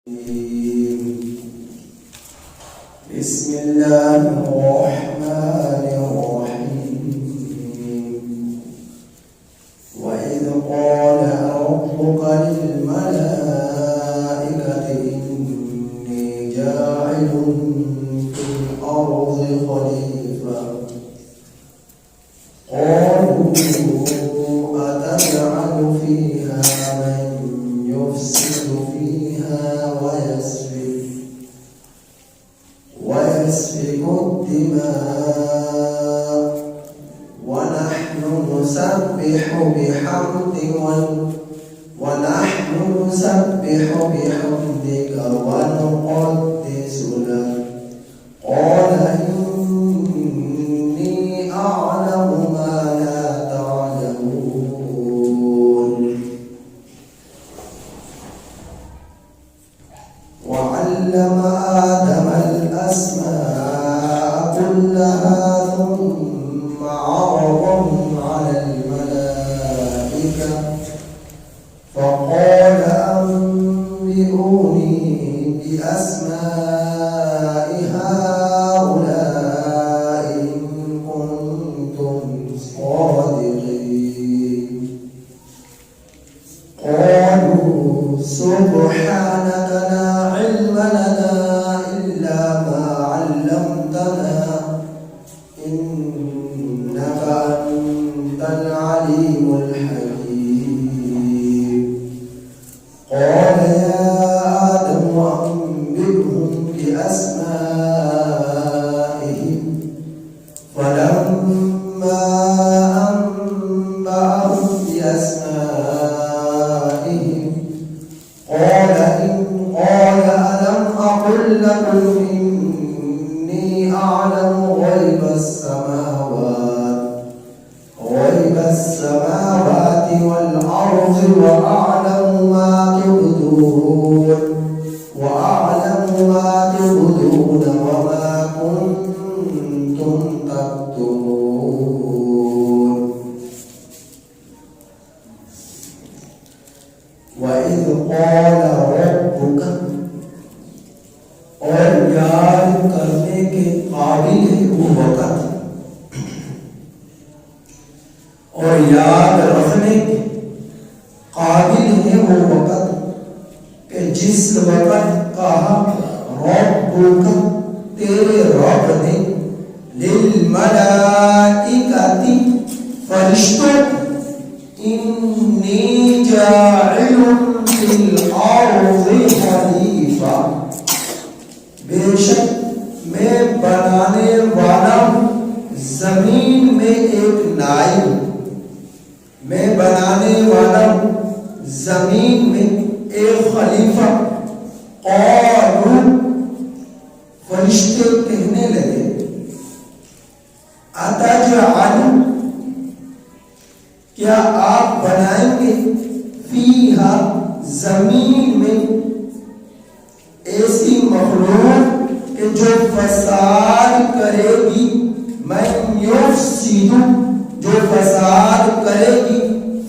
بسم الله الرحمن الرحيم وإذ قال ربك للملائكة إني جاعل في الأرض خليفة قالوا أتجعل فيها من يفسد فيها ويسفك الدماء ونحن نسبح بحمدك ونقدس لك قال إني أعلم ما لا تعلمون وعلم آدم الأسماء كلها ثم عرضهم على الملائكة فقال أنبئوني بأسماء هؤلاء إن كنتم صادقين قالوا سبحانك لا علم لنا إلا ما علمتنا إنك أنت العليم الحكيم قال يا آدم أنبئهم بأسمائهم فلما أنبأهم بأسمائهم قال ألم أقل لكم إني أعلم غيب السماوات والأرض وأعلم ما تبدون وما كنتم تكتمون وإذ قال ربك اور یاد کرنے کے قابل ہے وہ وقت اور یاد رکھنے کے قابل ہے وہ وقت کہ جس وقت کہا ربک تیرے رب نے للملائکۃ فرشتوں انی جاعل فی الارض خلیفہ بے شک میں بنانے والا ہوں زمین میں ایک نائب میں بنانے والا ہوں زمین میں ایک خلیفہ قالوا فرشتے کہنے لگے اتجعل کیا آپ بنائیں گے فیہا زمین میں ایسی مخلوق کہ جو فساد کرے گی من یفسد جو فساد کرے گی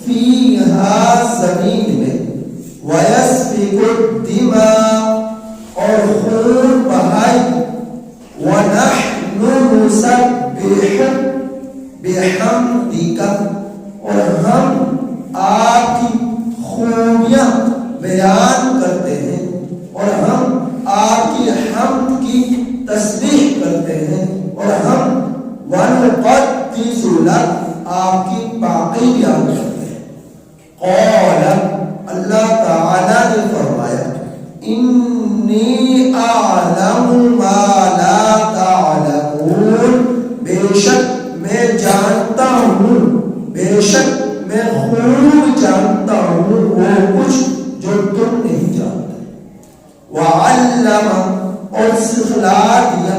فیہا زمین میں ویسفک الدماء اور خون بہائے ونحن نسبح بحمدک اور ہم آپ کی خوبیاں بیان کرتے ہیں اور ہم آپ کی حمد کی تسبیح کرتے ہیں اور ہم ونقدس لک آپ کی پاکی بیان کرتے ہیں قال اللہ تعالی نے فرمایا انی اعلم ما لا تعلمون بے شک میں جانتا ہوں بے شک میں خوب جانتا ہوں وہ کچھ جو تم نہیں جانتے وعلم اور سکھلا دیا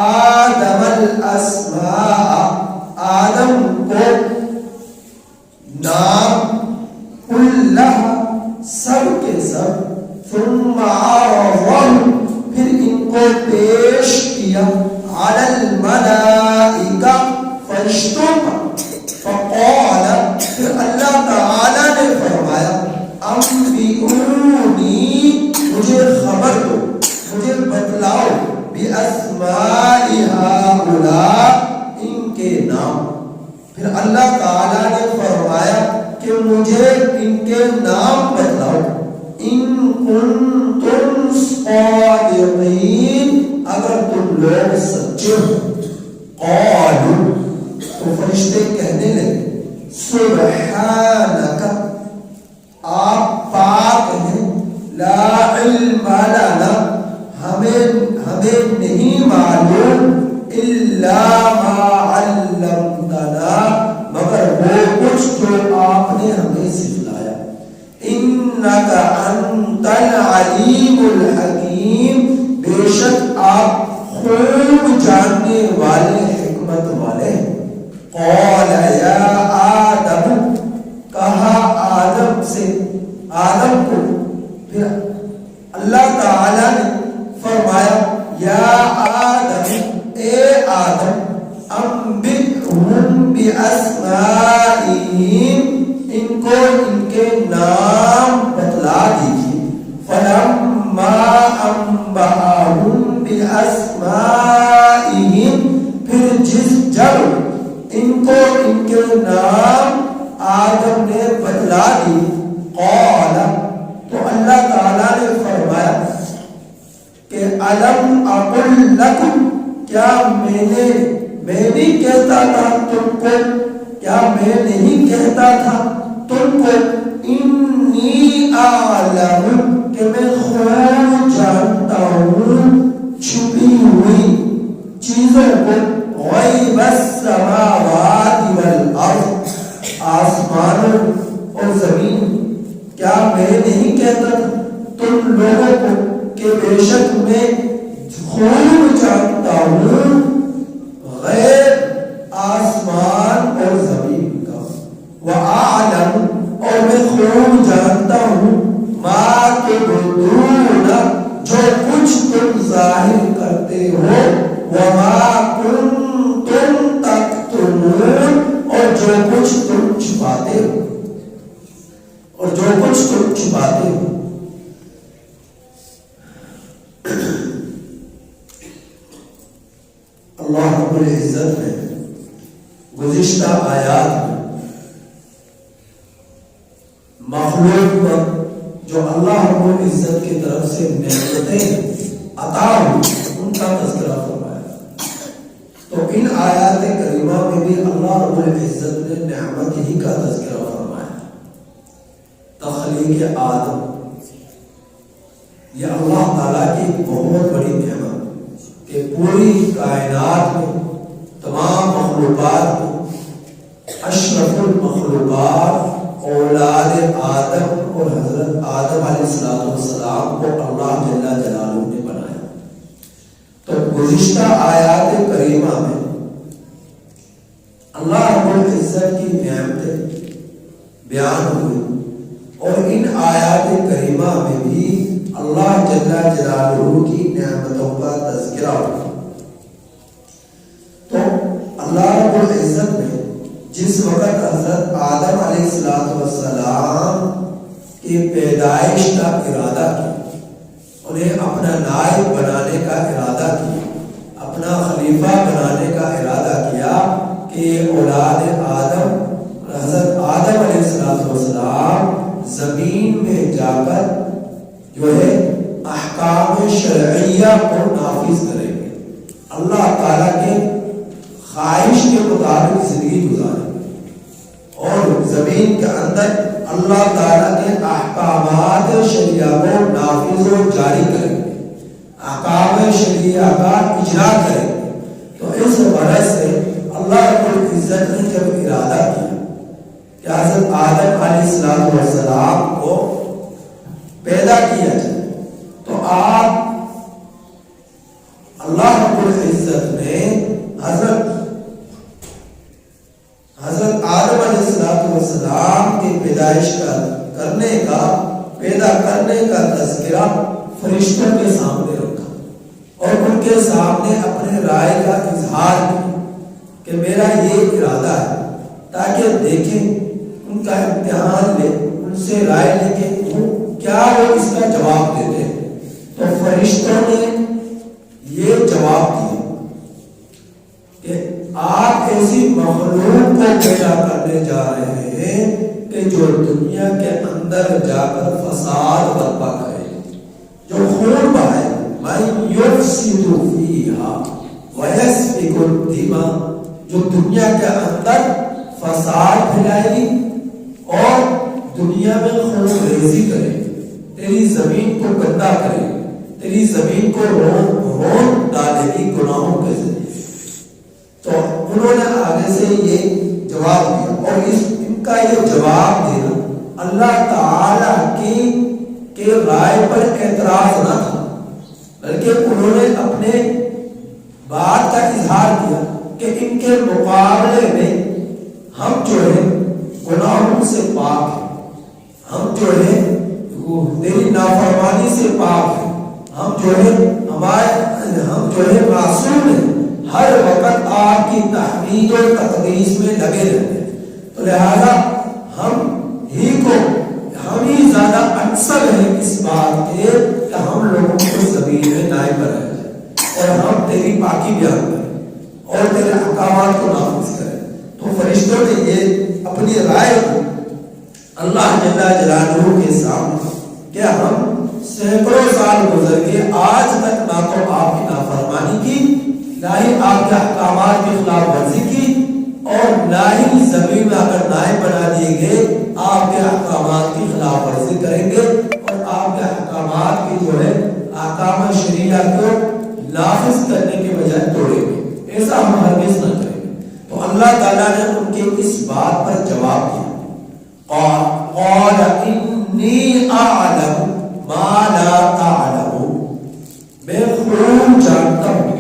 آدم الاسماء آدم کو نام کلہ سب کے سب ثم عرضهم پھر ان کو پیش کیا علی الملائکہ فرشتوں پر فقال پھر اللہ تعالی نے فرمایا انبئونی مجھے بِأَسْمَاءِ هَؤُلَاءِ، ان کے نام. پھر اللہ تعالیٰ نے فرمایا کہ مجھے ان کے نام بتلاؤ. ان کنتم صادقین، اگر تم لوگ سچے ہو. قالوا، تو فرشتے کہنے لگے سبحانک، آپ پاک ہیں. لا علم لنا، ہمیں نہیں معلوم. الا ما علمتنا، مگر وہ کچھ جو آپ نے ہمیں سکھلایا. انک انت العلیم الحکیم، بے شک آپ خوب جاننے والے، حکمت والے. قال یا آدم، کہا آدم سے، آدم کو. پھر اللہ تعالی نے فرمایا یا آدم، اے آدم، انبئہم باسمائہم، ان کو ان کے نام بتلا دیجیے. فلما انبأہم باسمائہم، پھر جب ان کو ان کے نام آدم نے بتلا دی. قال، تو اللہ تعالیٰ نے فرمایا کہ الم اقل لکم، کیا میں بھی کہتا تھا تم کو، کیا میں نہیں کہتا تھا تم کو، انی اعلم، کہ میں خوب جانتا ہوں چھپی ہوئی چیزوں کو. غیب السماوات والارض، آسمانوں اور زمین. کیا میں نہیں کہتا تھا تم لوگوں کو کہ بے شک میں خوب جانتا ہوں غیب آسمان اور زمین کا. وَأَعْلَمُ، اور میں خوب جانتا ہوں مَا تُبْدُونَ، جو کچھ تم ظاہر کرتے ہو. وَمَا كُنتُمْ تَكْتُمُونَ، اور جو کچھ تم چھپاتے ہو، اور جو کچھ تم چھپاتے ہو. اللہ رب العزت نے گزشتہ آیات میں مخلوق پر جو اللہ رب العزت کی طرف سے نعمتیں عطا ہوئی ان کا تذکرہ فرمایا. تو ان آیات کریمہ میں بھی اللہ رب العزت نے نعمت ہی کا تذکرہ فرمایا. تخلیق آدم، یہ اللہ تعالیٰ کی بہت بڑی نعمت کہ پوری کائنات میں، تمام مخلوقات میں اشرف المخلوقات اولاد آدم اور حضرت آدم علیہ السلام کو اللہ جل جلالہ نے بنایا. تو گزشتہ آیات کریمہ میں اللہ رب العزت کی نعمتیں بیان ہوئی، اور ان آیات کریمہ میں بھی اللہ جل جلالہ کی نعمتوں کا تذکرہ ہوا. تو اللہ رب العزت نے جس وقت حضرت آدم علیہ السلام کی پیدائش کا ارادہ کیا، انہیں اپنا نائب بنانے کا ارادہ کیا، اپنا خلیفہ بنانے کا ارادہ کیا کہ اولاد آدم، حضرت آدم علیہ السلام زمین میں جا کر جو ہے احکام شرعیہ کو نافذ کریں گے، اللہ تعالیٰ کے خواہش کے مطابق زندگی گزاریں گے، اور زمین کے اندر اللہ تعالیٰ کے احکامات شریعہ کو نافذ و جاری کریں گے، احکام شریعہ کا اجرا کریں گے. تو اس غرض سے اللہ رب العزت نے جب ارادہ کیا کہ حضرت آدم علیہ السلام کو پیدا کیا جائے، تو آپ اللہ رب العزت نے حضرت آدم علیہ السلام کی پیدائش پیدا کرنے کا تذکرہ فرشتوں کے سامنے رکھا، اور ان کے سامنے اپنے رائے کا اظہار کیا کہ میرا یہ ارادہ ہے، تاکہ دیکھیں، ان کا امتحان لے، ان سے رائے لے کے کیا وہ اس کا جواب دیتے ہیں. تو فرشتوں نے یہ جواب مخلوق کو پیدا کرنے جا رہے ہیں کہ جو دنیا کے اندر جا کر فساد برپا کرے، جو خون بہائے، من یفسد فیہا ویسفک الدماء، جو دنیا کے اندر فساد پھیلائے گی اور دنیا میں خون ریزی کرے، تیری زمین کو گندا کرے، تیری زمین کو رون ڈالے گی گناہوں کے ذریعے۔ تو انہوں نے آگے سے یہ جواب دیا، اور ان کا یہ جواب دینا اللہ تعالی کی رائے پر اعتراض نہ تھا، بلکہ انہوں نے اپنے بات کا اظہار کیا کہ ان کے مقابلے میں ہم جو ہے گناہوں سے پاک ہیں، ہم جو ہے تیری نافرمانی سے پاک ہیں، ہم جو ہے معصوم ہیں، ہر وقت آپ کی تحمید و تقدیس میں لگے رہتے ہیں، تو لہذا ہم ہی زیادہ اکثر ہیں اس بات کے کہ ہم لوگوں کو زمین میں نائب بنایا جائے اور ہم تیری پاکی بیان کریں اور تیرے احکامات کو نافذ کریں۔ تو فرشتوں نے یہ اپنی رائے کو اللہ جل جلالہ کے سامنے کہ ہم سینکڑوں سال گزر کے آج تک نہ تو آپ کی نافرمانی کی، نہ ہی آپ کے احکامات کی خلاف ورزی کی، اور نہ ہی زمین میں اگر نائب بنا دیے گئے آپ کے احکامات کی خلاف ورزی کریں گے اور آپ کے احکامات کی جو ہے احکام شریعہ کو نافذ کرنے کے بجائے توڑیں گے، ایسا ہم ہرگز نہ کریں گے۔ تو اللہ تعالیٰ نے ان کے اس بات پر جواب دیا، قال انی اعلم ما لا تعلمون، میں خوب جانتا ہوں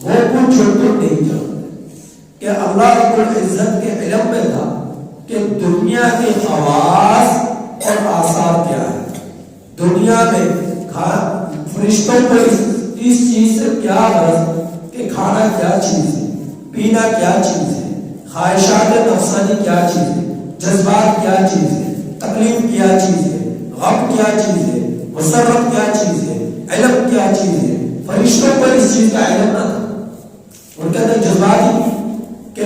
وہ کچھ جو تم نہیں جانتے، کہ اللہ رب العزت کے علم میں تھا کہ دنیا کے خواص اور آثار کیا ہے، دنیا میں فرشتوں کو اس چیز سے کیا غرض کہ کھانا کیا چیز ہے، پینا کیا چیز ہے، خواہشات نفسانی کیا چیز ہے، جذبات کیا چیز ہے، تکلیف کیا چیز ہے، غم کیا چیز ہے، مسرت کیا چیز ہے، علم کیا چیز ہے۔ فرشتوں کو اس چیز کا علم نہ تھا، ان کے اندر جذبات ہی کہ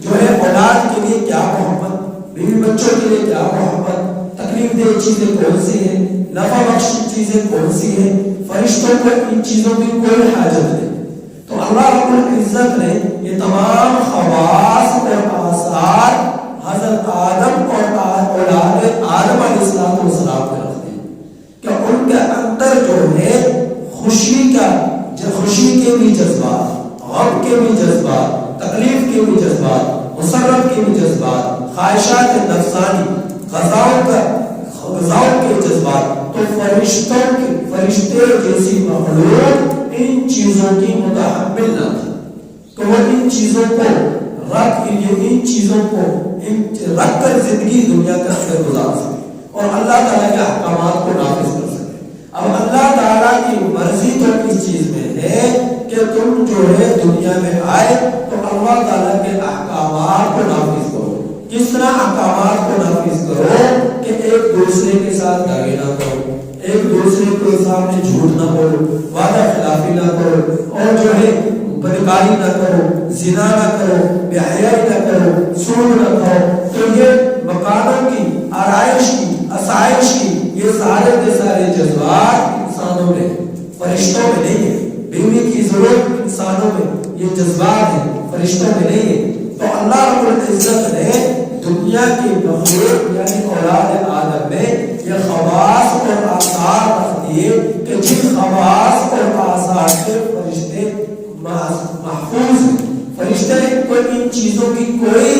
جو ہے اولاد کے لیے کیا محبت، بیوی بچوں کے لیے کیا محبت، تکلیف دہ چیزیں کون سی ہیں، نفع بخش چیزیں کون سی ہیں، فرشتوں کو ان چیزوں کی کوئی حاجت نہیں۔ تو اللہ رب العزت نے یہ تمام خواص اور آثار حضرت آدم اور اولاد آدم علیہ السلام کو رکھ دی کہ ان کے اندر جو ہے خوشی کے بھی جذبات، غم کے بھی جذبات، تکلیف کے بھی جذبات، مسرت کے بھی جذبات، خواہشات نفسانی، غذاؤں کے جذبات، تو فرشتے جیسی مخلوق ان چیزوں کی متحمل نہ تھی، تو وہ ان چیزوں کو رکھ کر زندگی دنیا کے اندر گزار سکے اور اللہ تعالیٰ کے احکامات کو نافذ کر سکے۔ اب اللہ تعالیٰ کی مرضی تو اس چیز میں ہے کہ تم جو ہے دنیا میں آئے تو اللہ تعالیٰ کے احکامات کو نافذ کرو۔ کس طرح احکامات کو نافذ کرو کہ ایک دوسرے کے ساتھ داغے نہ کرو، ایک دوسرے کے سامنے جھوٹ نہ کرو، وعدہ خلافی نہ کرو، اور جو ہے بدکاری نہ کرو، زنا نہ کرو، بے حیائی نہ کرو، سود نہ کھاؤ۔ تو یہ مکانوں کی، آرائش کی، آسائش کی، یہ سارے کے سارے جذبات انسانوں میں، فرشتوں میں نہیں ہے۔ بیوی کی ضرورت انسانوں میں، یہ جذبات ہیں، فرشتوں میں نہیں ہے۔ تو اللہ رب العزت نے دنیا کی مخلوق یعنی اولاد آدم میں یہ خواص اور آثار رکھ دیے کہ جن خواص اور آثار سے فرشتے محفوظ ہیں، فرشتے کو ان چیزوں کی کوئی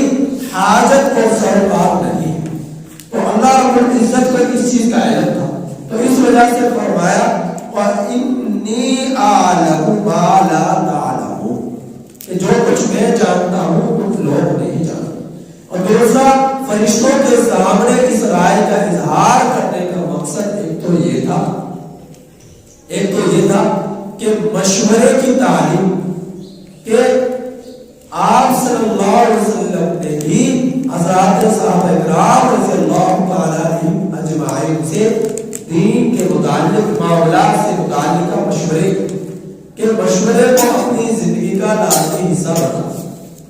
حاجت اور سروکار نہیں ہے۔ تو اللہ رب العزت کو اس چیز کا علم تھا، تو اس وجہ سے فرمایا وَإِنِّي أَعْلَمُ مَا لَا تَعْلَمُونَ، کہ جو کچھ میں جانتا ہوں تم لوگ نہیں جانتے۔ اور دوسرا، فرشتوں کے سامنے اس رائے کا اظہار کرنے کا مقصد ایک تو یہ تھا کہ مشورے کی تعلیم، کہ آپ صلی اللہ علیہ وسلم نے بھی حضرات صحابہ کرام رضی اللہ تعالی عنہم اجمعین سے دین کے متعلق معاملات سے متعلقہ مشورے، کہ مشورے کو اپنی زندگی کا لازمی حصہ بنا۔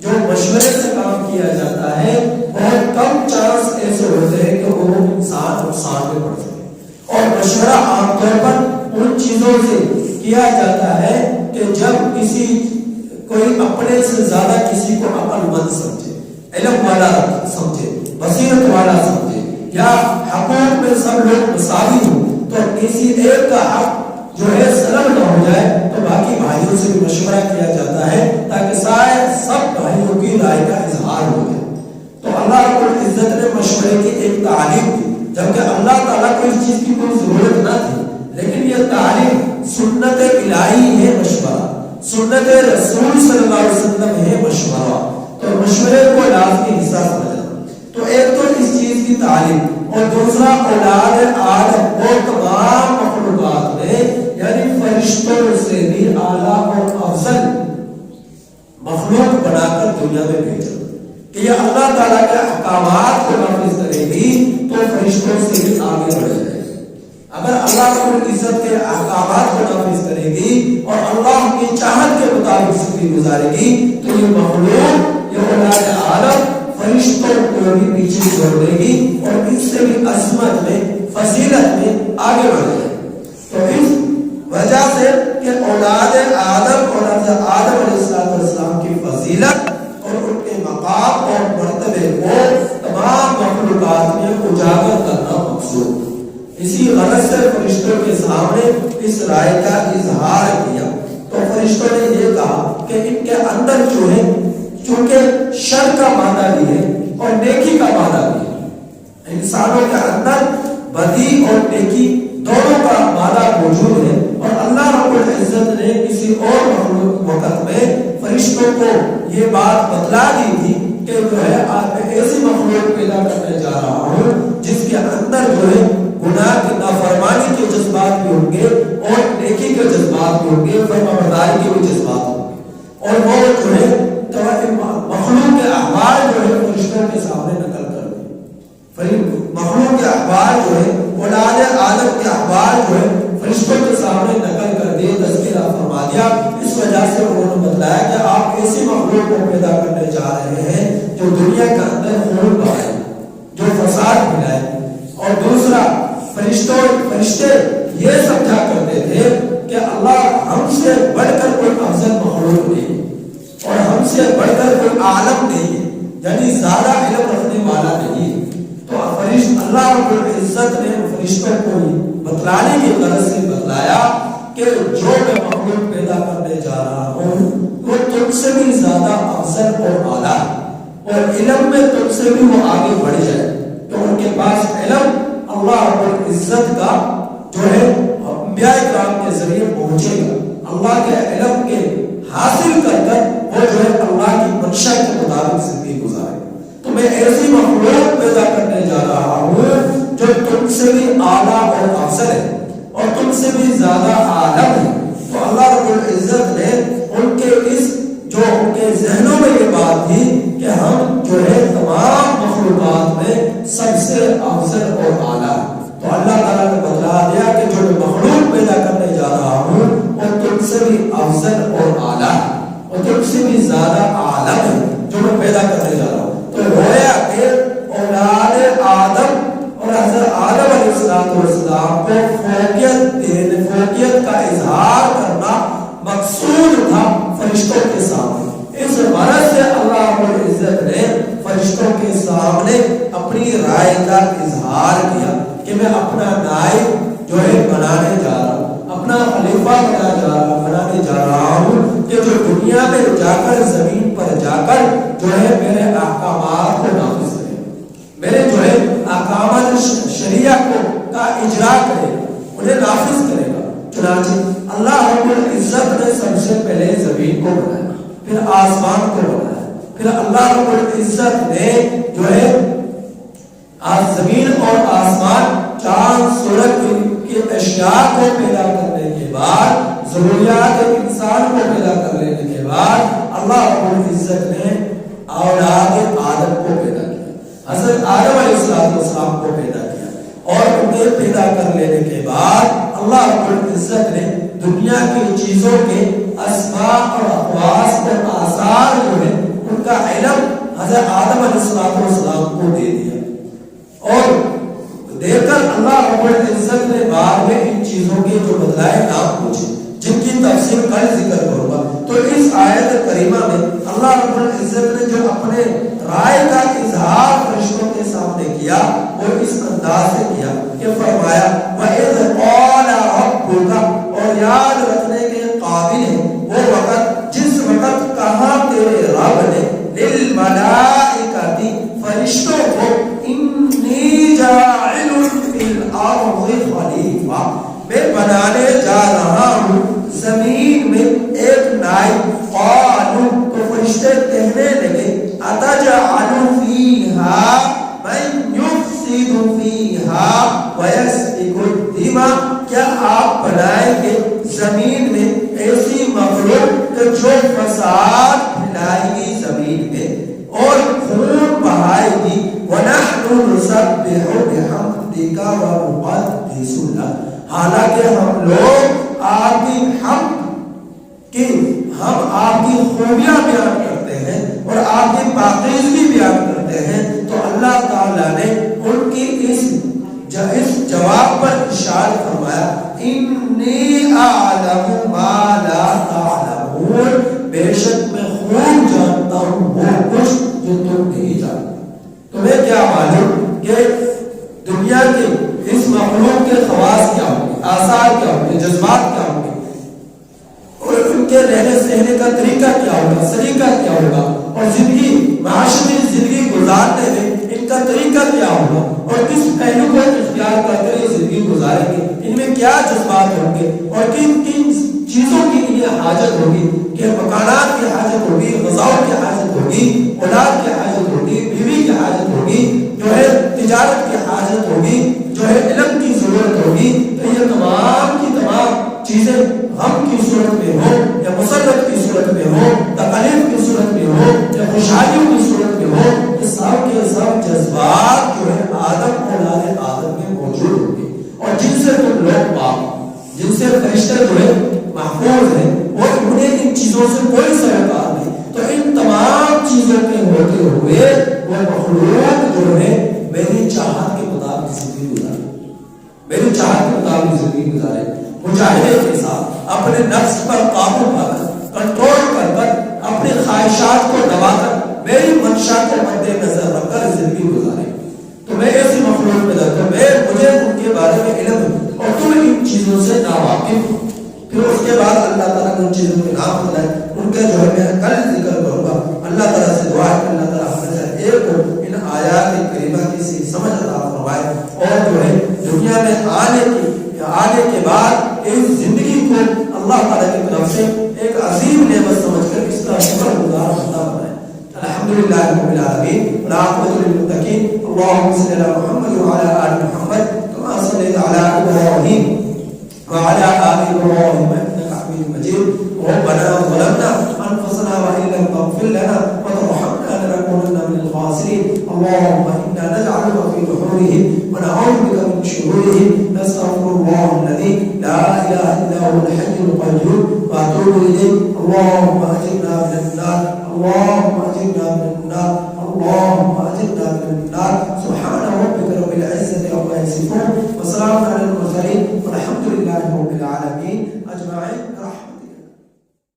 جو مشورے سے کام کیا جاتا ہے بہت کم چانس ایسے ہوتے ہیں کہ وہ انسان نقصان میں پڑ سکے. اور مشورہ عام طور پر ان چیزوں سے کیا جاتا ہے کہ جب کسی کوئی اپنے سے زیادہ کسی کو عقل مند سمجھے، علم والا سمجھے، بصیرت والا سمجھے، یا حقوق میں سب لوگ مساوی ہوں تو کسی ایک کا حق جو ہے سلب نہ ہو جائے تو باقی بھائیوں سے بھی مشورہ کیا جاتا ہے تاکہ سب بھائیوں کی رائے کا اظہار ہو جائے. تو اللہ رب العزت نے مشورے کی ایک تعلیم دی، جبکہ اللہ تعالیٰ کو اس چیز کی کوئی ضرورت نہ تھی، لیکن یہ تعلیم سنت الہی ہے. مشورہ سنت رسول صلی اللہ علیہ وسلم ہے مشورہ. تو مشورے کو لازمی حصہ سمجھنا. تو ایک تو اس چیز کی تعلیم، اور دوسرا اولاد آدم اور تمام مخلوقات میں یعنی فرشتوں سے بھی اعلیٰ اور افضل مخلوق بنا کر دنیا میں بھیجا کہ یہ اللہ تعالیٰ کے احکامات کو نافذ کرے گی تو فرشتوں سے بھی آگے بڑھے گا. اگر اللہ رب العزت کے احکامات کو نافذ کرے گی اور اللہ کی چاہت کے مطابق زندگی گزارے گی تو یہ مخلوق، یہ اولاد آدم فرشتوں کو بھی پیچھے چھوڑ دے گی اور اس سے بھی عظمت میں، فضیلت میں آگے بڑھے گی. تو اس وجہ سے کہ اولاد آدم اور حضرت آدم علیہ السلام کی فضیلت اور ان کے مقام اور مرتبے کو تمام مخلوقات میں اجاگر کرنا مقصود. اسی غرض سے فرشتوں کے سامنے اس رائے کا اظہار کیا. تو فرشتوں نے یہ کہا کہ ان کے اندر جو ہے، چونکہ شر کا مادہ بھی ہے اور نیکی کا مادہ بھی ہے، انسانوں کے اندر بدی اور نیکی دونوں کا مادہ موجود ہے. اور اللہ رب العزت نے کسی اور وقت میں فرشتوں کو یہ بات بتلا دی تھی کہ جو ہے میں ایسی مخلوق پیدا کرنے جا رہا ہوں جس کے اندر جو ہے گناہ کی نافرمانی کے جذبات بھی ہوں گے اور نیکی کے جذبات بھی ہوں گے، فرمانبرداری کے بھی جذبات ہوں گے. اور وہ جو ہے مخلوق کے احوال جو ہے فرشتوں کے سامنے نقل کر دی. مخلوق کے احوال جو ہے، اولاد آدم کے احوال جو ہے فرشتوں کے سامنے نقل کر دیے، تذکرہ فرما دیا. اس وجہ سے انہوں نے بتلایا کہ آپ ایسی مخلوق کو پیدا کرنے جا رہے ہیں جو دنیا کے اندر خون بہائے، جو فساد پھیلائے. اور دوسرا فرشتے یہ سمجھا کرتے تھے کہ اللہ ہم سے بڑھ کر کوئی افضل مخلوق نہیں اور ہم سے بڑھ کر کوئی عالم نہیں ہے، یعنی زیادہ علم رکھنے والا نہیں. تو اللہ رب العزت نے فرشتوں کو بتلانے کی غرض سے بتلایا کہ جو میں مخلوق پیدا کرنے جا رہا ہوں وہ تم سے بھی زیادہ افضل اور اعلیٰ اور علم میں تم سے بھی وہ آگے بڑھ جائے. تو ان کے پاس علم اللہ رب العزت کا جو ہے انبیاء کرام کے ذریعے پہنچے گا. اللہ کے علم کے حاصل کر وہ جو ہے اللہ کی منشا کے مطابق زندگی گزارے. تو میں ایسی مخلوق پیدا کرنے جا رہا ہوں جو تم سے بھی اعلیٰ اور افضل ہے اور تم سے بھی زیادہ عالم ہے. تو اللہ رب العزت نے ان کے اس جو ان کے ذہنوں میں یہ بات تھی کہ ہم جو ہے تمام مخلوقات میں سب سے افضل اور اعلیٰ. تو اللہ تعالیٰ نے بتلا دیا کہ جو میں مخلوق پیدا کرنے جا رہا ہوں وہ تم سے بھی افضل اور اعلیٰ اور تم سے بھی زیادہ عالم ہے جو میں پیدا کرنے جا رہا ہوں. تو گویا کہ اولاد آدم اور حضرت آدم علیہ السلام کو فوقیت کا اظہار کرنا مقصود تھا فرشتوں کے سامنے. اس غرض سے اللہ رب العزت نے فرشتوں کے سامنے اپنی رائے کا اظہار کیا کہ میں اپنا نائب جو ہے بنانے جا رہا ہوں، اپنا خلیفہ بنانے جا رہا ہوں کہ جو دنیا میں جا کر زمین پر جا کر جو ہے میرے احکامات کو نافذ کرے، میرے جو ہے احکامات شریعہ کا اجرا کرے، انہیں نافذ کرے گا. چنانچہ اللہ رب العزت نے سب سے پہلے زمین کو بنایا، پھر آسمان کو بنایا، پھر اللہ رب العزت نے جو ہے زمین اور آسمان، چاند سورج کی اشیاء کو پیدا کرنے کے بعد، ضروریات انسان کو پیدا کر لینے کے بعد اللہ رب العزت نے اولاد آدم کو پیدا کیا، حضرت آدم علیہ السلام کو پیدا کیا. اور انہیں پیدا کر لینے کے بعد اللہ رب العزت نے دنیا کی چیزوں کے اسماء اور اقواس اور آثار جو ہے ان کا علم اپنے رائے کا اظہار فرشتوں کے سامنے کیا وہ اس انداز سے کیا کہ فرمایا وَإِذْ قَالَ رَبُّكَ، اور یاد رکھنے کے قابل ہے وہ وقت جس وقت کہا تیرے رب نے للملائکۃ فرشتوں کو انی جاعل فی الارض خلیفہ، میں بنانے جا رہا ہوں زمین میں ایک نائب. قالوا، تو فرشتے کہنے لگے اتجعل فیہا من یفسد فیہا ویسفک الدماء، کیا آپ بنائیں گے زمین میں ایسی مخلوق جو فساد پھیلائے گی زمین میں اور خون بہائے گی. وَنَحْنُ نُسَبِّحُ بِحَمْدِكَ وَنُقَدِّسُ لَكَ، حالانکہ ہم لوگ آپ کی حمد کہ ہم آپ کی خوبیاں بیان کرتے ہیں اور آپ کی پاکیزگی بیان کرتے ہیں. تو اللہ تعالیٰ نے ان کی اس جواب پر ارشاد فرمایا انی اعلم ما لا تعلمون، بے شک میں خوب جانتا ہوں وہ کچھ جو تم نہیں جانتے. تمہیں کیا معلوم کہ دنیا کے اس مخلوق کے خواص کیا ہوں گے، آثار کیا ہوں گے، جذبات کیا ہوں گے، اور ان کے رہنے سہنے کا طریقہ کیا ہوگا، سلیقہ کیا ہوگا، اور زندگی معاشرتی زندگی گزارنے میں ان کا طریقہ کیا ہوگا، اور کس پہلو کو اختیار کر کر یہ زندگی گزاریں گے، ان میں کیا جذبات ہوں گے، اور کن کن چیزوں کی انہیں حاجت ہوگی، کہ مکانات کی حاجت ہوگی، غذاؤں کی حاجت ہوگی، اولاد کی حاجت ہوگی، بیوی کی حاجت ہوگی، جو ہے تجارت کی حاجت ہوگی، جو ہے علم کی ضرورت ہوگی. تو یہ تمام کی تمام چیزیں غم کی صورت میں ہو یا مسرت کی صورت میں ہو، تکلیف کی صورت میں ہو یا خوشحالیوں کی صورت میں ہو، یہ سب کے سب جذبات جو ہے آدم اولاد آدم میں موجود ہوں گے. اور جن سے تم لوگ پاک، جن سے فرشتے جو ہے محفوظ ہیں، اور انہیں ان چیزوں سے کوئی سروکار نہیں. تو ان تمام چیزوں کے ہوتے ہوئے وہ مخلوق جو ہے میری چاہت کے مطابق زندگی گزارے، میری چاہت کے مطابق زندگی گزارے، مجاہدے کے ساتھ اپنے نفس پر قابو پا کر، کنٹرول کر کر، اپنی خواہشات کو دبا کر میری منشا کو مد نظر رکھ کر زندگی گزارے. تو میں ایسی مخلوق میں رہتا ہوں، مجھے ان کے بارے میں علم ہے اور تم ان چیزوں سے ناواقف ہو. پھر اس کے بعد اللہ تعالیٰ نے ان چیزوں کے نام بتائے، ان کے جو ہے میں کل ذکر کروں گا. اللہ تعالیٰ سے دعا ہے کہ اللہ تعالیٰ ہمیں ایک کو ان آیات کریمہ کی سی سمجھ عطا فرمائے، اور جو ہے دنیا میں آنے کے بعد اس زندگی کو اللہ تعالیٰ کی طرف سے ایک عظیم نعمت سمجھ کر اس کا شکر گزار بندہ بنائے. الحمدللہ رب العالمین والعاقبۃ للمتقین. اللهم صل علی محمد وعلی آل محمد كما صليت على ابراہیم وعلى آل ابراہیم انك حمید مجید. ربنا ظلمنا انفسنا وان لم تغفر لنا وترحمنا لنكونن من الخاسرين. اللهم انا نجعلك في نحورهم ونعوذ بك من شرورهم. نستغفر الله الذي لا اله الا هو الحي القيوم واتوب اليه. اللهم اجرنا من النار، اللهم اجرنا من النار، اللهم اجرنا من النار. سبحان ربك رب العزة عما يصفون وسلام على المرسلين والحمد لله رب العالمين اجمعين.